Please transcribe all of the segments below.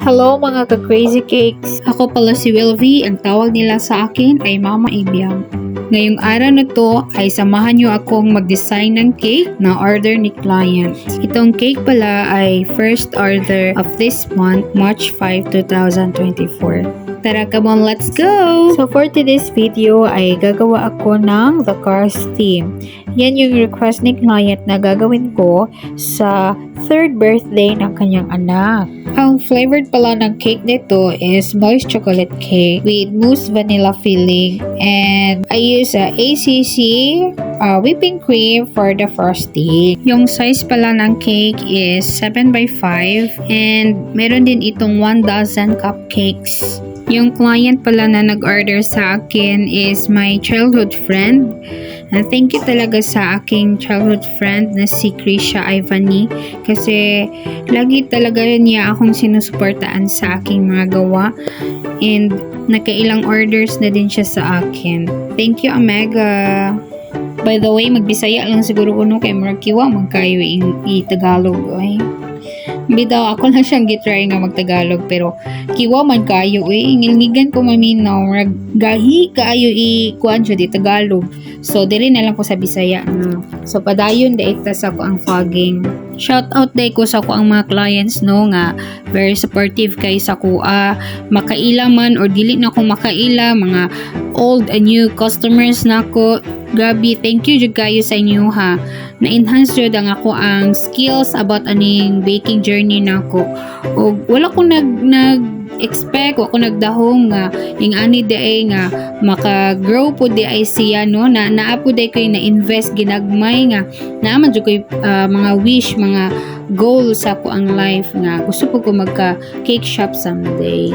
Hello mga ka-crazy cakes! Ako pala si Wilvie, ang tawag nila sa akin ay Mama Ibiang. Ngayong araw na to ay samahan nyo akong mag-design ng cake na order ni client. Itong cake pala ay first order of this month, March 5, 2024. Tara, come on, let's go! So for today's video ay gagawa ako ng The Cars theme. Yan yung request ni client na gagawin ko sa 3rd birthday ng kanyang anak. Ang flavored pala ng cake nito is moist chocolate cake with mousse vanilla filling, and I use ACC whipping cream for the frosting. Yung size pala ng cake is 7x5 and meron din itong 1 dozen cupcakes. Yung client pala na nag-order sa akin is my childhood friend. Thank you talaga sa aking childhood friend na si Krisha Ivani kasi lagi talaga niya akong sinusuportaan sa aking mga gawa and nakailang orders na din siya sa akin. Thank you, Omega! By the way, magbisaya lang siguro kuno kay Markiwa magkayo i-Tagalog. Ay. Bitaw ako lang siyang gitry nga magtagalog pero kiwa man kayo ngilngigan ko maminaw gahi kaayo kuan siya di Tagalog, so dili na lang ko sa Bisaya no. So padayon dai ta sa ko ang fogging. Shout out dai ko sa ko ang mga clients no nga very supportive kay sa kuha, makaila man or dili na ko makaila, mga old and new customers nako. Grabe, thank you jud kayo sa inyo ha. Na-enhance jud ang ako ang skills about aning baking journey nako. Og wala ko nag-expect, wala ko nagdahom nga yung ani day nga maka-grow po di ay siya no, na naapo day ko na-invest ginagmay nga naaman jud ko mga wish, mga goals sa ko ang life nga gusto ko magka cake shop someday.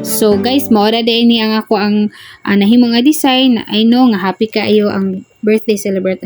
So guys, maora din ni ang ako ang nahimong nga design. I know nga happy kayo ang birthday celebrate